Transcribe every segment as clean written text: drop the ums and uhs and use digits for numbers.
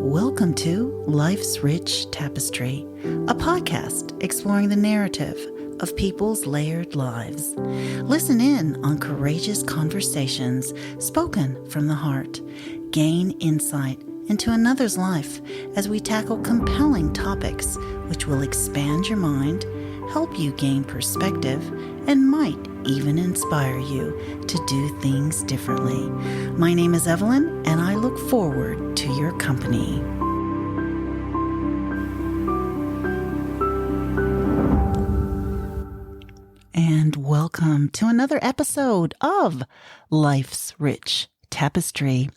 Welcome to Life's Rich Tapestry, a podcast exploring the narrative of people's layered lives. Listen in on courageous conversations spoken from the heart. Gain insight into another's life as we tackle compelling topics which will expand your mind, help you gain perspective, and might even inspire you to do things differently. My name is Evelyn, and I look forward to your company. And welcome to another episode of Life's Rich Tapestry.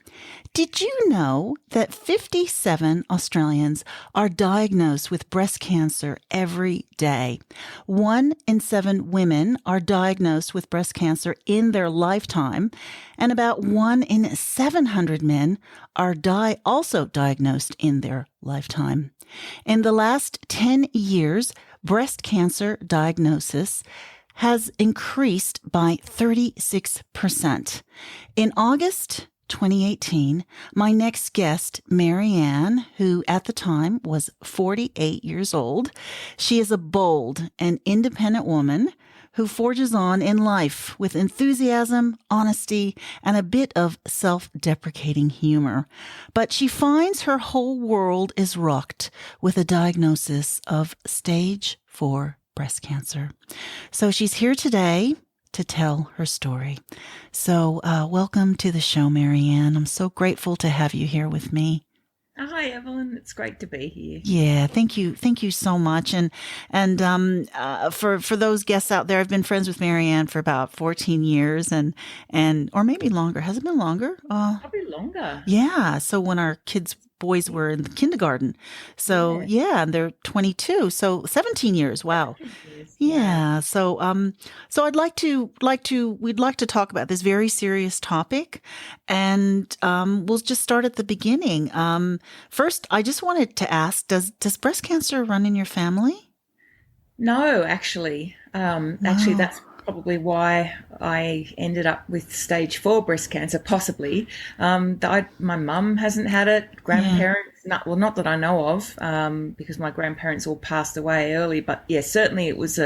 Did you know that 57 Australians are diagnosed with breast cancer every day? 1 in 7 women are diagnosed with breast cancer in their lifetime, and about 1 in 700 men are also diagnosed in their lifetime. In the last 10 years, breast cancer diagnosis has increased by 36%. In August 2018, my next guest, Maryanne, who at the time was 48 years old, she is a bold and independent woman who forges on in life with enthusiasm, honesty, and a bit of self-deprecating humor. But she finds her whole world is rocked with a diagnosis of stage 4 breast cancer. So she's here today to tell her story. So welcome to the show, Maryanne. I'm so grateful to have you here with me. Hi, Evelyn. It's great to be here. Yeah, thank you. Thank you so much. And for those guests out there, I've been friends with Maryanne for about 14 years and or maybe longer. Has it been longer? Probably longer. Yeah. So when our boys were in the kindergarten. So yeah, and they're 22. So 17 years. Wow. 17 years. Yeah. So we'd like to talk about this very serious topic, and we'll just start at the beginning. First, I just wanted to ask, does breast cancer run in your family? No, actually. Actually, that's probably why I ended up with stage 4 breast cancer, possibly. My mum hasn't had it. Grandparents, not that I know of, because my grandparents all passed away early. But yeah, certainly it was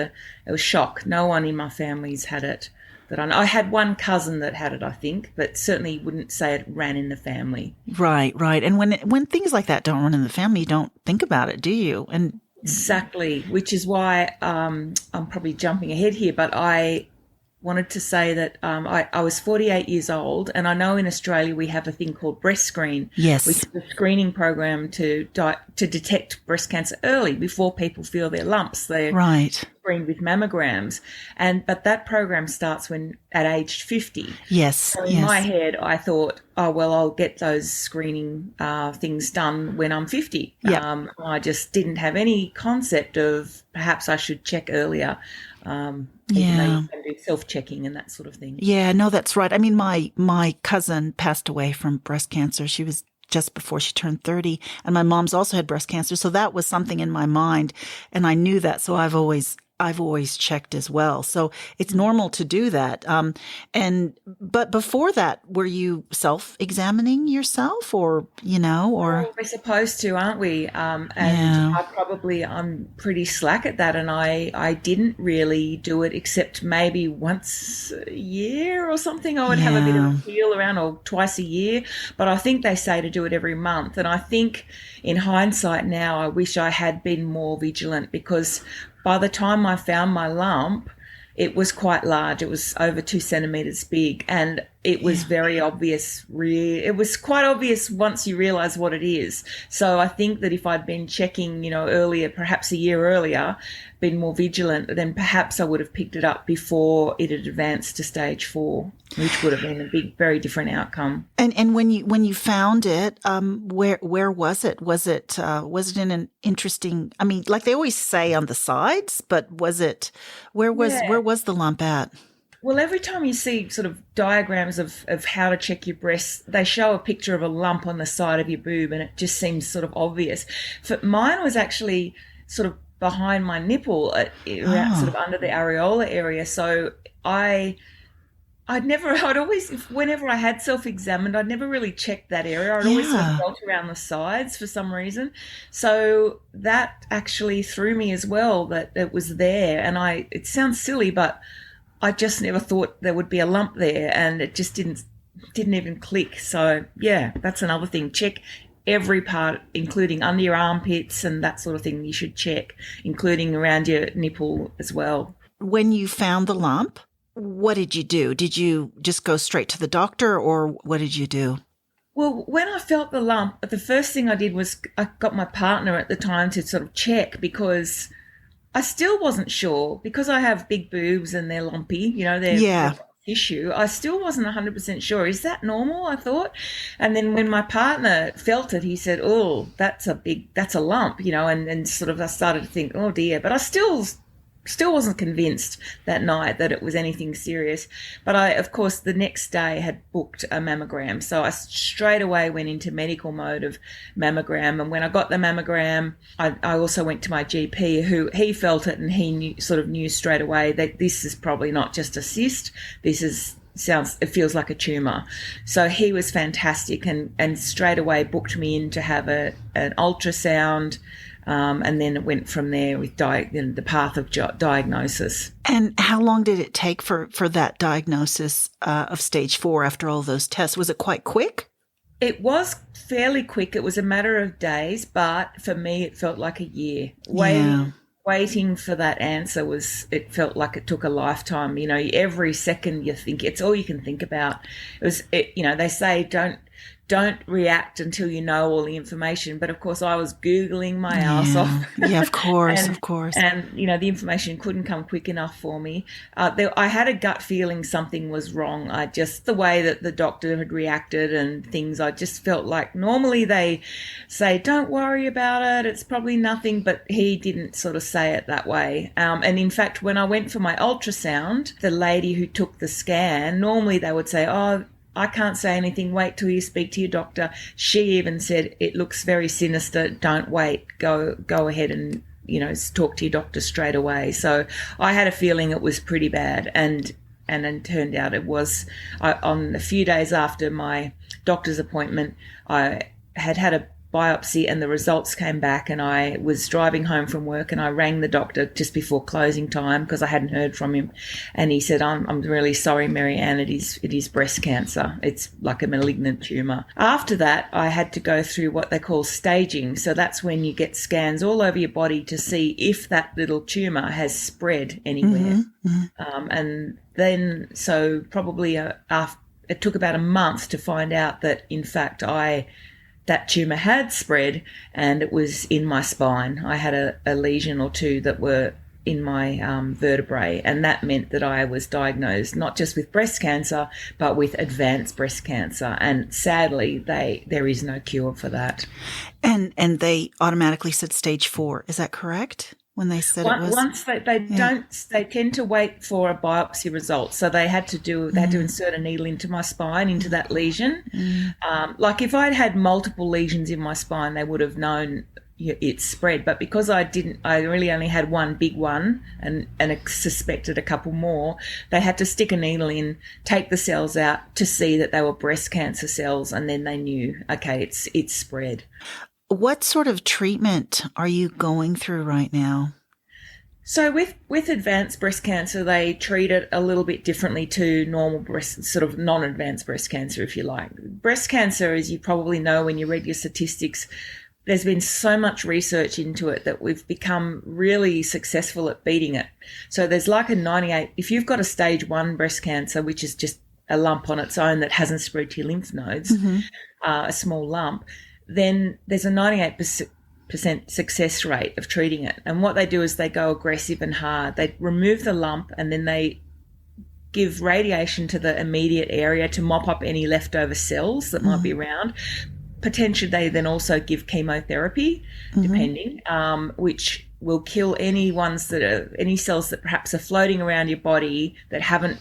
shock. No one in my family's had it. That I had one cousin that had it, I think, but certainly wouldn't say it ran in the family. Right. And when things like that don't run in the family, you don't think about it, do you? And exactly, which is why I'm probably jumping ahead here, but I wanted to say that I was 48 years old, and I know in Australia we have a thing called Breast Screen, yes, which is a screening program to detect breast cancer early before people feel their lumps. They're screened with mammograms, but that program starts at age 50. Yes. So in my head, I thought, oh well, I'll get those screening things done when I'm 50. Yeah. I just didn't have any concept of perhaps I should check earlier. Even though you can do self-checking and that sort of thing. Yeah, no, that's right. I mean, my cousin passed away from breast cancer. She was just before she turned 30, and my mom's also had breast cancer. So that was something in my mind, and I knew that. So I've always checked as well. So it's normal to do that. But before that, were you self-examining yourself or? Well, we're supposed to, aren't we? I'm pretty slack at that. And I didn't really do it except maybe once a year or something. I would have a bit of a feel around, or twice a year. But I think they say to do it every month. And I think in hindsight now, I wish I had been more vigilant, because by the time I found my lump, it was quite large. It was over 2 centimeters big, and it was very obvious. It was quite obvious once you realize what it is. So I think that if I'd been checking, earlier, perhaps a year earlier, been more vigilant, then perhaps I would have picked it up before it had advanced to stage 4, which would have been a very different outcome. And when you found it, where was it? Was it in an interesting? I mean, like they always say on the sides, but was it? Where was the lump at? Well, every time you see sort of diagrams of how to check your breasts, they show a picture of a lump on the side of your boob, and it just seems sort of obvious. Mine was actually sort of behind my nipple, sort of under the areola area. So I I'd always, whenever I had self-examined, I'd never really checked that area. I'd always sort of Yeah. felt around the sides for some reason. So that actually threw me as well, that it was there. And it sounds silly, but I just never thought there would be a lump there, and it just didn't even click. So yeah, that's another thing. Check every part, including under your armpits and that sort of thing. You should check, including around your nipple as well. When you found the lump, what did you do? Did you just go straight to the doctor, or what did you do? Well, when I felt the lump, the first thing I did was I got my partner at the time to sort of check, because I still wasn't sure, because I have big boobs and they're lumpy, they're Yeah. tissue. I still wasn't 100% sure. Is that normal? I thought. And then when my partner felt it, he said, "Oh, that's a lump," and sort of I started to think, "Oh dear," but I still wasn't convinced that night that it was anything serious. But I, of course, the next day had booked a mammogram. So I straight away went into medical mode of mammogram. And when I got the mammogram, I also went to my GP, who he felt it, and he knew straight away that this is probably not just a cyst. It feels like a tumor. So he was fantastic, and straight away booked me in to have an ultrasound. And then it went from there with the path of diagnosis. And how long did it take for that diagnosis of stage 4 after all those tests? Was it quite quick? It was fairly quick. It was a matter of days, but for me, it felt like a year. Yeah. Waiting for that answer it felt like it took a lifetime. Every second you think, it's all you can think about. They say don't react until you know all the information. But of course, I was Googling my ass off. Yeah, of course, and, of course. And, the information couldn't come quick enough for me. I had a gut feeling something was wrong. The way that the doctor had reacted and things, I just felt like normally they say, don't worry about it, it's probably nothing. But he didn't sort of say it that way. And in fact, when I went for my ultrasound, the lady who took the scan, normally they would say, "Oh, I can't say anything, wait till you speak to your doctor." She even said, "It looks very sinister, don't wait, go ahead and talk to your doctor straight away." So I had a feeling it was pretty bad, and it turned out it was. On a few days after my doctor's appointment, I had a biopsy, and the results came back, and I was driving home from work, and I rang the doctor just before closing time because I hadn't heard from him, and he said, I'm really sorry, Maryanne, it is breast cancer. It's like a malignant tumour." After that, I had to go through what they call staging. So that's when you get scans all over your body to see if that little tumour has spread anywhere. And then, so probably it took about a month to find out that, in fact, that tumour had spread, and it was in my spine. I had a lesion or two that were in my vertebrae, and that meant that I was diagnosed not just with breast cancer, but with advanced breast cancer. And sadly, there is no cure for that. And they automatically said stage 4. Is that correct? When they said it was? Once they tend to wait for a biopsy result. So they had to insert a needle into my spine, into that lesion. Like if I'd had multiple lesions in my spine, they would have known it's spread. But because I really only had one big one and suspected a couple more, they had to stick a needle in, take the cells out to see that they were breast cancer cells, and then they knew, okay, it's spread. What sort of treatment are you going through right now? So with advanced breast cancer, they treat it a little bit differently to normal sort of non-advanced breast cancer, if you like. Breast cancer, as you probably know when you read your statistics, there's been so much research into it that we've become really successful at beating it. So there's like a 98, if you've got a stage 1 breast cancer, which is just a lump on its own that hasn't spread to your lymph nodes, a small lump, then there's a 98% success rate of treating it. And what they do is they go aggressive and hard. They remove the lump, and then they give radiation to the immediate area to mop up any leftover cells that might be around. Potentially they then also give chemotherapy, depending, which will kill any cells that perhaps are floating around your body that haven't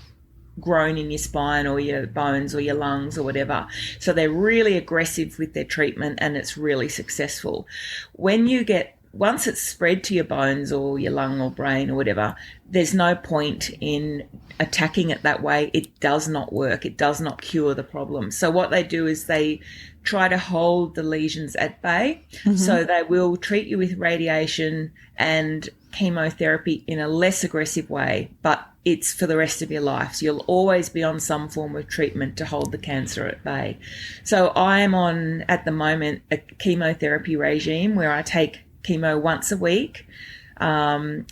grown in your spine or your bones or your lungs or whatever. So they're really aggressive with their treatment, and it's really successful. When you get once it's spread to your bones or your lung or brain or whatever, there's no point in attacking it that way. It does not work. It does not cure the problem. So what they do is they try to hold the lesions at bay. Mm-hmm. So they will treat you with radiation and chemotherapy in a less aggressive way, but it's for the rest of your life. So you'll always be on some form of treatment to hold the cancer at bay. So I'm on, at the moment, a chemotherapy regime where I take chemo once a week, and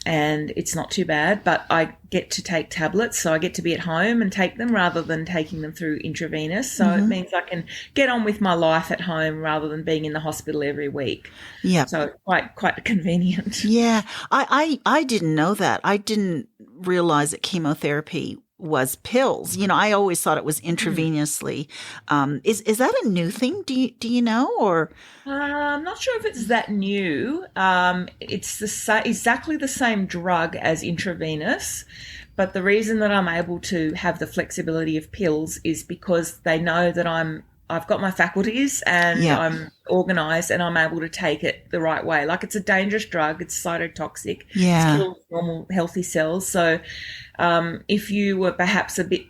it's not too bad, but I get to take tablets, so I get to be at home and take them rather than taking them through intravenous. So it means I can get on with my life at home rather than being in the hospital every week. Yeah. So quite convenient. Yeah. I didn't know that. I didn't realize that chemotherapy was pills. I always thought it was intravenously. Is that a new thing? Do you know, or? I'm not sure if it's that new. It's exactly the same drug as intravenous, but the reason that I'm able to have the flexibility of pills is because they know that I've got my faculties and I'm organised and I'm able to take it the right way. Like, it's a dangerous drug. It's cytotoxic. Yeah. It kills normal healthy cells. So if you were perhaps a bit,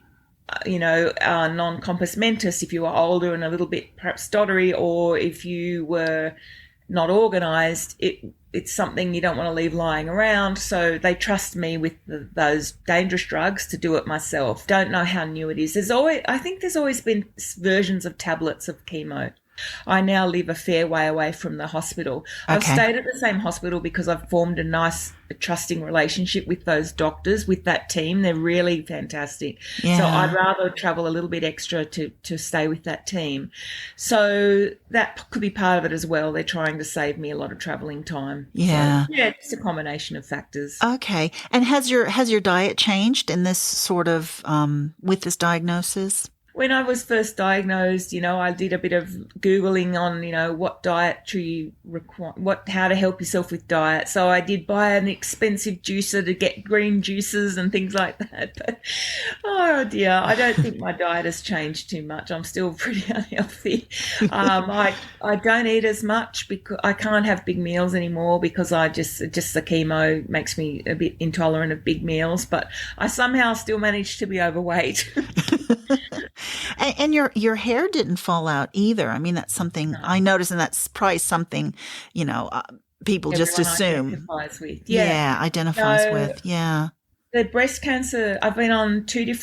non-compos mentis, if you were older and a little bit perhaps stuttery, or if you were not organised, it's something you don't want to leave lying around. So they trust me with those dangerous drugs to do it myself. Don't know how new it is. I think there's always been versions of tablets of chemo. I now live a fair way away from the hospital. Okay. I've stayed at the same hospital because I've formed a nice, trusting relationship with those doctors, with that team. They're really fantastic. Yeah. So I'd rather travel a little bit extra to stay with that team. So that could be part of it as well. They're trying to save me a lot of traveling time. Yeah. So, it's a combination of factors. Okay. And has your diet changed in this sort of with this diagnosis? When I was first diagnosed, I did a bit of Googling on, what dietary how to help yourself with diet. So I did buy an expensive juicer to get green juices and things like that. But, oh dear, I don't think my diet has changed too much. I'm still pretty unhealthy. I don't eat as much because I can't have big meals anymore because just the chemo makes me a bit intolerant of big meals. But I somehow still managed to be overweight. And your hair didn't fall out either. I mean, that's something I noticed, and that's probably something, people Everyone just assume. Identifies with. Identifies with. Yeah. The breast cancer, I've been on two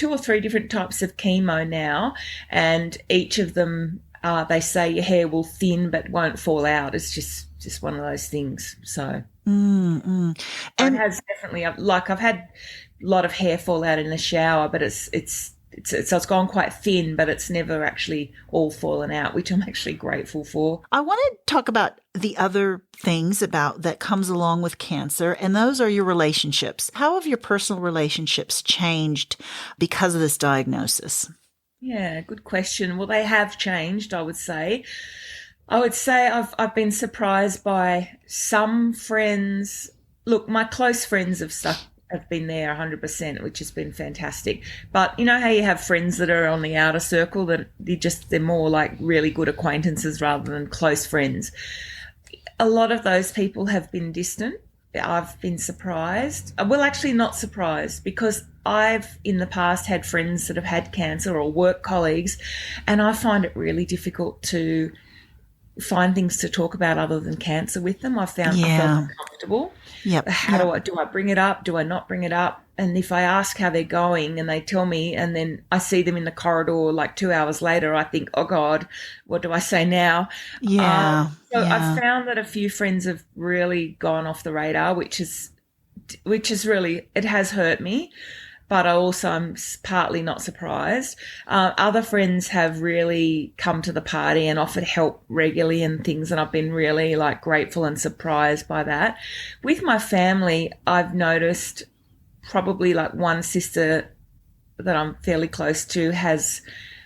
or three different types of chemo now, and each of them, they say your hair will thin but won't fall out. It's just one of those things. So and it has definitely, I've had a lot of hair fall out in the shower, but it's gone quite thin, but it's never actually all fallen out, which I'm actually grateful for. I want to talk about the other things that comes along with cancer, and those are your relationships. How have your personal relationships changed because of this diagnosis? Yeah, good question. Well, they have changed, I would say. I've been surprised by some friends. Look, my close friends have been there 100%, which has been fantastic. But you know how you have friends that are on the outer circle that they're more like really good acquaintances rather than close friends. A lot of those people have been distant. I've been surprised. Well, actually not surprised, because I've in the past had friends that have had cancer or work colleagues, and I find it really difficult to find things to talk about other than cancer with them. I felt uncomfortable. Yep. Do I bring it up? Do I not bring it up? And if I ask how they're going and they tell me, and then I see them in the corridor like 2 hours later, I think, oh God, what do I say now? Yeah. I've found that a few friends have really gone off the radar, which is really, it has hurt me. But I also am partly not surprised. Other friends have really come to the party and offered help regularly and things, and I've been really grateful and surprised by that. With my family, I've noticed probably one sister that I'm fairly close to has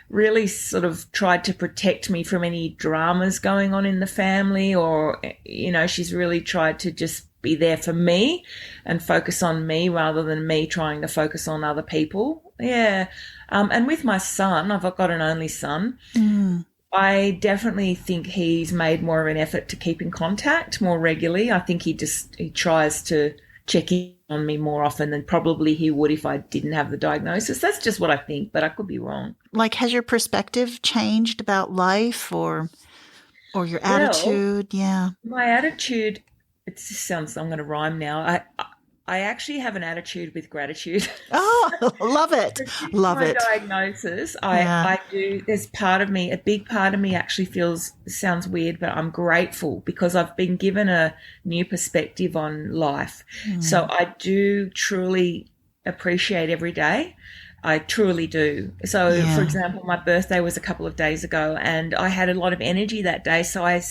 really sort of tried to protect me from any dramas going on in the family, or, she's really tried to just be there for me and focus on me rather than me trying to focus on other people. Yeah. And with my son, I've got an only son. I definitely think he's made more of an effort to keep in contact more regularly. I think he tries to check in on me more often than probably he would if I didn't have the diagnosis. That's just what I think, but I could be wrong. Like, has your perspective changed about life or your Well, attitude? Yeah. my attitude, it just sounds, I'm going to rhyme now. I actually have an attitude with gratitude. Oh, love it. Since Love my it. diagnosis, Yeah. I do, there's part of me, a big part of me actually feels, sounds weird, but I'm grateful because I've been given a new perspective on life. So Mm. I do truly appreciate every day. I truly do. So, for Yeah. example, my birthday was a couple of days ago and I had a lot of energy that day. So I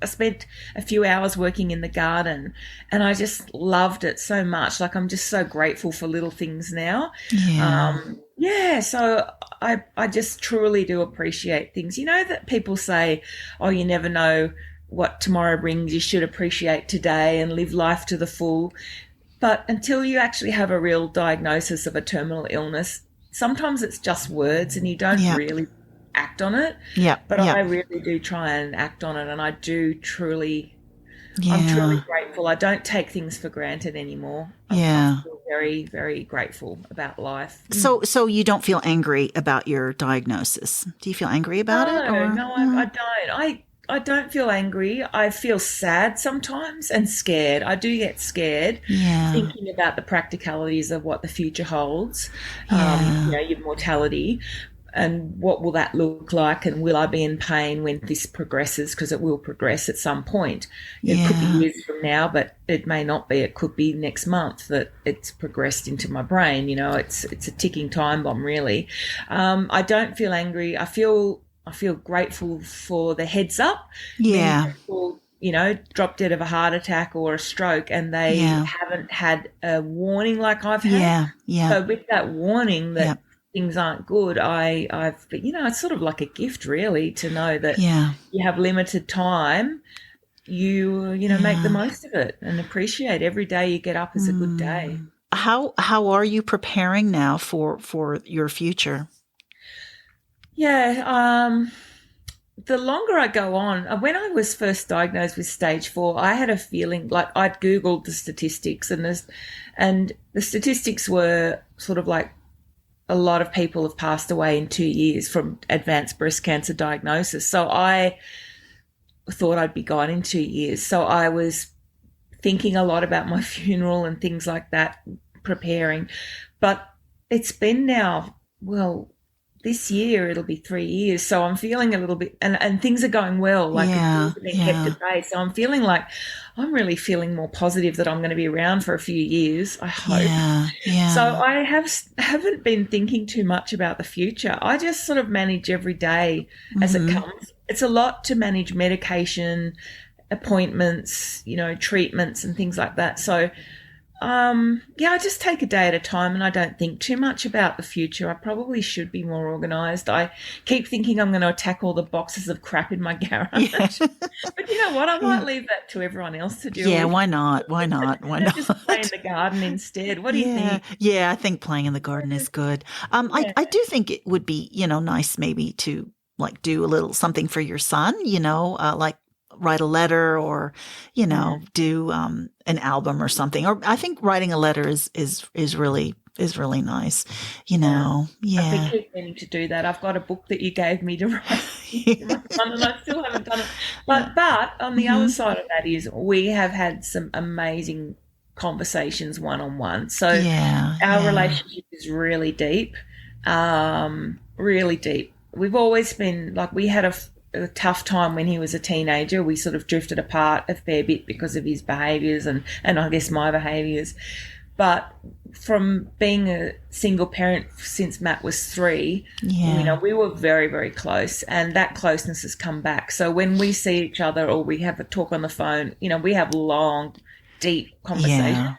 spent a few hours working in the garden and I just loved it so much. Like, I'm just so grateful for little things now. Yeah. Yeah, so I just truly do appreciate things. You know that people say, "Oh, you never know what tomorrow brings. You should appreciate today and live life to the full." But until you actually have a real diagnosis of a terminal illness, sometimes it's just words and you don't Yep. really act on it. Yep. But I Yep. really do try and act on it, and I do truly, I'm truly Yeah. grateful. I don't take things for granted anymore. I Yeah. feel very, very grateful about life. So you don't feel angry about your diagnosis. Do you feel angry about it No, or no, I no? don't. I don't feel angry. I feel sad sometimes and scared. I do get scared Yeah. thinking about the practicalities of what the future holds, Yeah. your mortality and what will that look like and will I be in pain when this progresses because it will progress at some point. It could be Yeah. years from now, but it may not be. It could be next month that it's progressed into my brain. It's a ticking time bomb, really. I don't feel angry. I feel grateful for the heads up. Many Yeah. people, drop dead of a heart attack or a stroke and they Yeah. haven't had a warning like I've had. Yeah. Yeah. So with that warning Yeah. that things aren't good, it's sort of like a gift really to know that Yeah. you have limited time. Make the Yeah. most of it and appreciate every day you get up as a good day. How are you preparing now for your future? Yeah, the longer I go on, when I was first diagnosed with stage 4, I had a feeling like I'd Googled the statistics and the statistics were sort of like a lot of people have passed away in 2 years from advanced breast cancer diagnosis. So I thought I'd be gone in 2 years. So I was thinking a lot about my funeral and things like that, preparing. But it's been now, well, this year it'll be 3 years. So I'm feeling a little bit, and things are going well. Like Yeah. things have been kept Yeah. at bay. So I'm feeling like I'm really feeling more positive that I'm going to be around for a few years, I hope. Yeah. So Yeah. I haven't been thinking too much about the future. I just sort of manage every day as it Mhm. comes. It's a lot to manage medication, appointments, treatments and things like that. So yeah, I just take a day at a time and I don't think too much about the future. I probably should be more organized. I keep thinking I'm going to attack all the boxes of crap in my Yeah. garage. But you know what? I Yeah. might leave that to everyone else to deal Yeah, with why not? Why not? Why and just play in not? the garden instead. What do you Yeah. think? Yeah, I think playing in the garden is good. Yeah. I do think it would be, nice maybe to like do a little something for your son, like write a letter or, Mm. do an album or something. Or I think writing a letter is really nice, Yeah. I've been Yeah. keep meaning to do that. I've got a book that you gave me to write to my son, and I still haven't done it. Yeah. But on the other Hmm. side of that is we have had some amazing conversations one on one. So Yeah. our Yeah. relationship is really deep, really deep. We've always been like we had a tough time when he was a teenager. We sort of drifted apart a fair bit because of his behaviours and I guess my behaviours. But from being a single parent since Matt was 3, Yeah. we were very, very close, and that closeness has come back. So when we see each other or we have a talk on the phone, we have long, deep conversations. Yeah.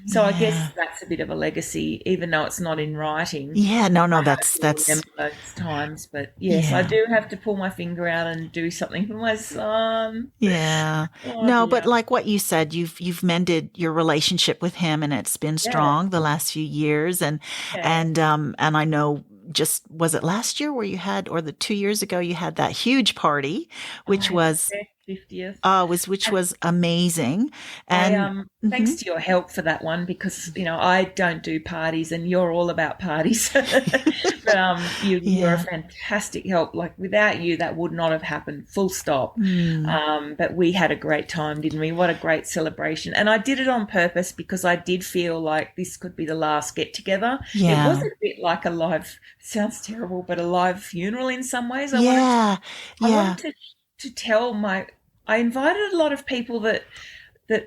So I guess Yeah. that's a bit of a legacy, even though it's not in writing. Yeah. No, I hope that's you'll that's remember those times. But yes, I yeah. do have to pull my finger out and do something for my son. Yeah. Oh No, but dear. like what you said, you've mended your relationship with him and it's been Yeah, strong the last few years yeah. and I know just, was it last year where you had, or the 2 years ago, you had that huge party, I which had my was, 50th. which was amazing. I And thanks mhm, to your help for that one because I don't do parties and you're all about parties. But you're a yeah. fantastic help. Like without you, that would not have happened. Full stop. Mm, But we had a great time, didn't we? What a great celebration! And I did it on purpose because I did feel like this could be the last get together. It was yeah. a bit like a live. Sounds terrible, but a live funeral in some ways. Yeah. I Yeah. wanted to tell my. I invited a lot of people that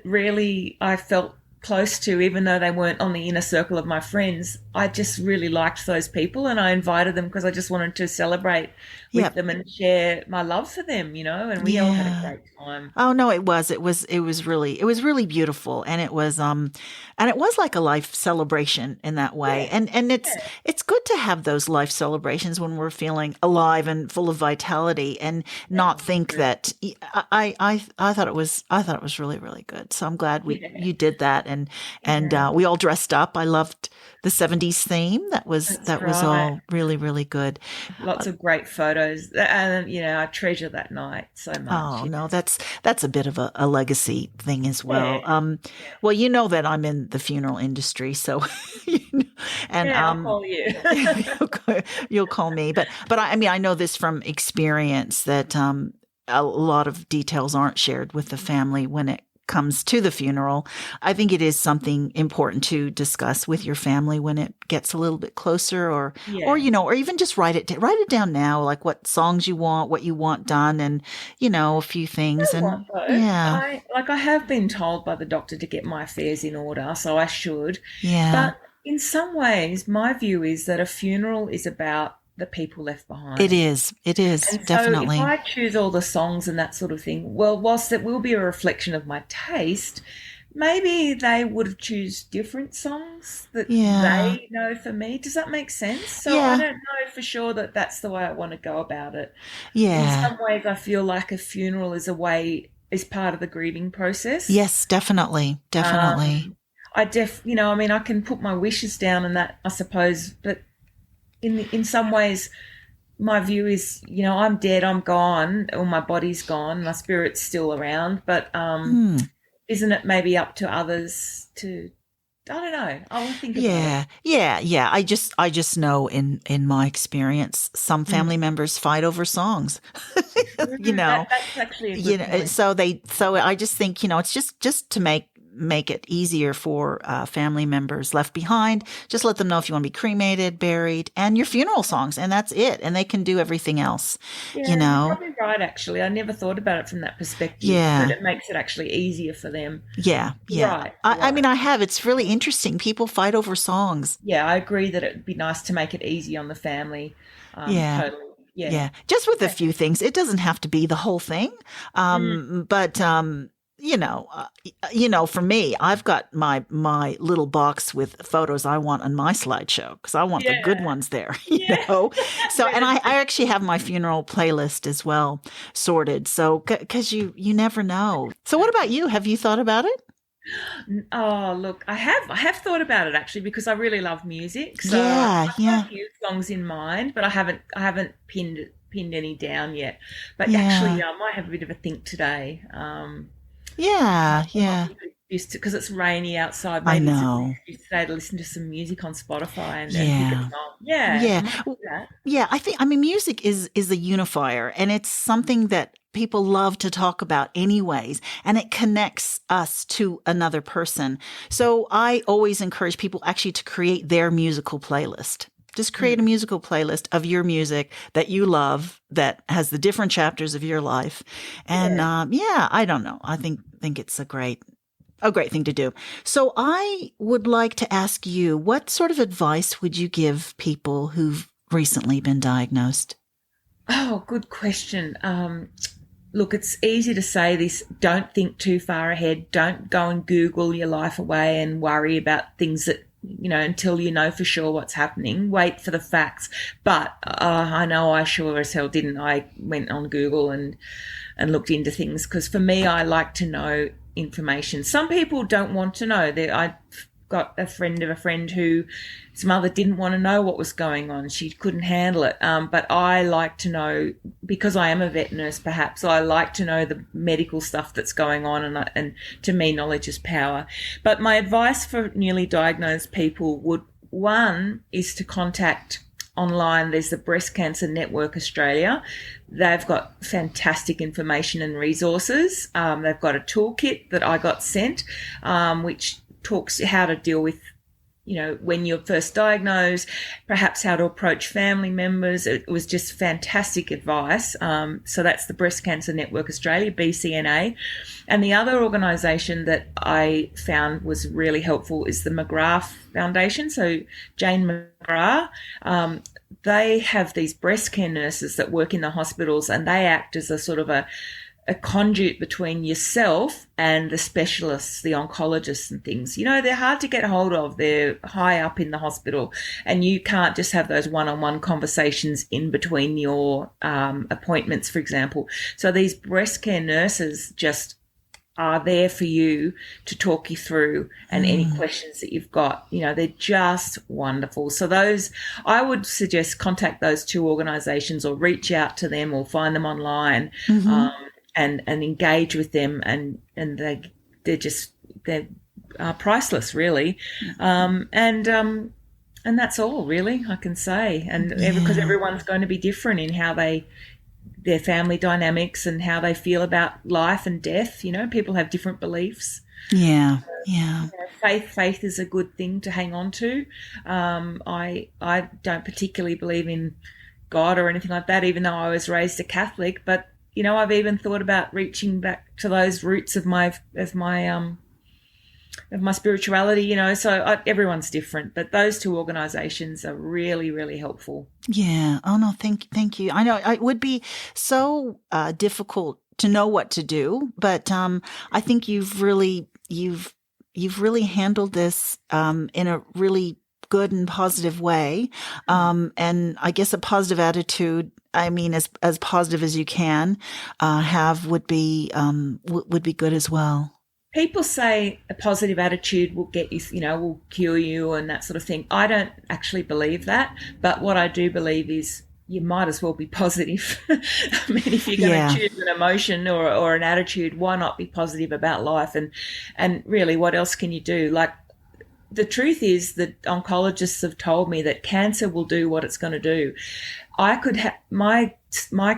really I felt close to, even though they weren't on the inner circle of my friends. I just really liked those people and I invited them because I just wanted to celebrate with Yep. them and share my love for them, and we all had a Yeah. great time. Oh no, it was really beautiful, and it was like a life celebration in that way. Yeah, And yeah, it's good to have those life celebrations when we're feeling alive and full of vitality, and not think yeah, that I thought it was really, really good. So I'm glad we yeah, you did that, and yeah. we all dressed up. I loved the 70s theme. That's That was right. all really, really good. Lots of great photos, and I treasure that night so much. Oh no, that's a bit of a legacy thing as Yeah, well. yeah, Well, you know that I'm in the funeral industry, so you know, and yeah. I'll call you. you'll call me. But I mean, I know this from experience that a lot of details aren't shared with the family when it comes to the funeral. I think it is something important to discuss with your family when it gets a little bit closer, or Yeah. or even just write it down now, like what songs you want, what you want done, and a few things, Know what and though? yeah, I have been told by the doctor to get my affairs in order, so I should. yeah. But in some ways, my view is that a funeral is about the people left It behind. is. It is And so if definitely. I choose all the songs and that sort of thing, well, whilst it will be a reflection of my taste, maybe they would choose different songs that Yeah. they know for me. Does that make sense? So I Yeah. don't know for sure that that's the way I want to go about it. In Yeah. some ways, I feel like a funeral is part of the grieving process. Yes, definitely. Definitely. Um, I mean, I can put my wishes down and that, I suppose, but in some ways, my view is, I'm dead, I'm gone, or my body's gone, my spirit's still around, but Hmm. isn't it maybe up to others to, I don't know, I'll think about it. Yeah. Yeah. Yeah. I just know in my experience, some family Mm. members fight over songs. you Mm, know, that's actually a good point. so I just think, it's just to make it easier for family members left behind. Just let them know if you want to be cremated, buried, and your funeral songs, and that's it. And they can do everything else, you Yeah, you're know? probably right, actually. I never thought about it from that perspective, that Yeah. it makes it actually easier for them. Yeah. You're Yeah. right, you're I right. mean, I have. It's really interesting. People fight over songs. Yeah, I agree that it'd be nice to make it easy on the family. Yeah. Totally. Yeah. Yeah. Just with a Okay. few things. It doesn't have to be the whole thing. Mm, But for me, I've got my little box with photos I want on my slideshow because I want the good yeah. ones there, Yeah. So, When and it's I actually have my funeral playlist as well sorted. So, because you never know. So, what about you? Have you thought about it? Oh, look, I have thought about it actually because I really love music. So Yeah. I've got Yeah. a few songs in mind, but I haven't pinned any down yet. But actually, Yeah. I might have a bit of a think today. Yeah. I might Yeah. be a good excuse to, because it's rainy outside. I Maybe it's a good know. excuse today to listen to some music on Spotify and pick a Yeah. song. Yeah, I Yeah. might do that. Yeah, I mean music is a unifier, and it's something that people love to talk about anyways, and it connects us to another person. So I always encourage people actually to create their musical playlist. Just create a Mm, musical playlist of your music that you love that has the different chapters of your life. And yeah. yeah, I don't know. I think it's a great thing to do. So I would like to ask you, what sort of advice would you give people who've recently been diagnosed? Oh, good question. Look, it's easy to say this. Don't think too far ahead. Don't go and Google your life away and worry about things that, until you know for sure what's happening. Wait for the facts. But I know I sure as hell didn't. I went on Google and looked into things because for me, I like to know information. Some people don't want to know. I've got a friend of a friend who his mother didn't want to know what was going on. She couldn't handle it. But I like to know, because I am a vet nurse, perhaps, I like to know the medical stuff that's going on, and to me, knowledge is power. But my advice for newly diagnosed people would, one, is to contact online. There's the Breast Cancer Network Australia. They've got fantastic information and resources. They've got a toolkit that I got sent, which talks how to deal with, when you're first diagnosed, perhaps how to approach family members. It was just fantastic advice. So that's the Breast Cancer Network Australia, BCNA. And the other organisation that I found was really helpful is the McGrath Foundation. So Jane McGrath, they have these breast care nurses that work in the hospitals, and they act as a sort of a conduit between yourself and the specialists, the oncologists and things. They're hard to get hold of. They're high up in the hospital, and you can't just have those one-on-one conversations in between your appointments, for example. So these breast care nurses just are there for you to talk you through, and any questions that you've got. They're just wonderful. So I would suggest contact those two organisations, or reach out to them, or find them online. And engage with them, and they're priceless, really. And that's all really I can say. And because everyone's going to be different in how their family dynamics and how they feel about life and death. People have different beliefs. Yeah. Faith is a good thing to hang on to. I don't particularly believe in God or anything like that, even though I was raised a Catholic, but I've even thought about reaching back to those roots of my spirituality. So everyone's different, but those two organisations are really, really helpful. Yeah. Oh no, thank you. I know it would be so difficult to know what to do, but I think you've really handled this in a really good and positive way, and I guess a positive attitude. I mean, as positive as you can have would be good as well. People say a positive attitude will get you, will cure you and that sort of thing. I don't actually believe that, but what I do believe is you might as well be positive. I mean, if you're going to choose an emotion or an attitude, why not be positive about life? And really, what else can you do? Like, the truth is that oncologists have told me that cancer will do what it's going to do. I could have my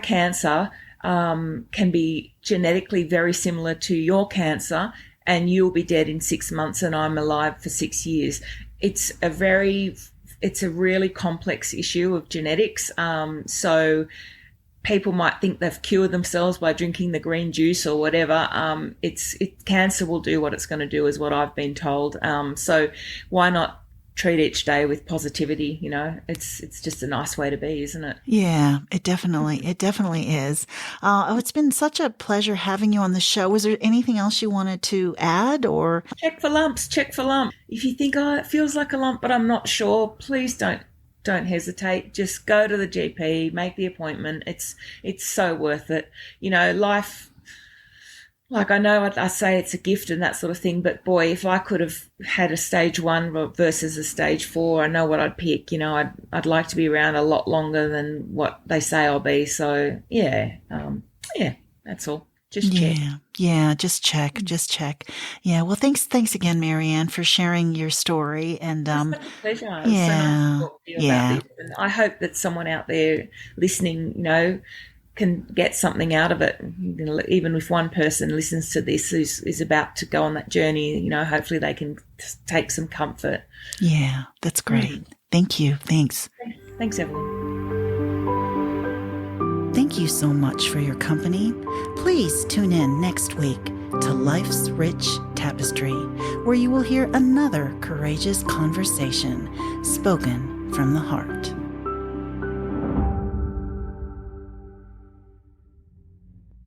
cancer can be genetically very similar to your cancer, and you'll be dead in 6 months and I'm alive for 6 years. It's a really complex issue of genetics. So people might think they've cured themselves by drinking the green juice or whatever. Cancer will do what it's going to do, is what I've been told. So why not treat each day with positivity? It's just a nice way to be, isn't it? Yeah, it definitely is. It's been such a pleasure having you on the show. Was there anything else you wanted to add, or? Check for lumps. If you think, it feels like a lump, but I'm not sure, please don't hesitate. Just go to the GP, make the appointment. It's so worth it. Life, like, I know I say it's a gift and that sort of thing, but boy, if I could have had a stage 1 versus a stage 4, I know what I'd pick. I'd like to be around a lot longer than what they say I'll be. So yeah, that's all. Just check. Yeah, just check. Yeah, well, thanks again, Maryanne, for sharing your story. And it's such a pleasure. So nice to talk to you about this. And I hope that someone out there listening, can get something out of it. Even if one person listens to this who's about to go on that journey, hopefully they can take some comfort. Yeah, that's great. Thank you. Thanks, Evelyn. Thank you so much for your company. Please tune in next week to Life's Rich Tapestry, where you will hear another courageous conversation spoken from the heart.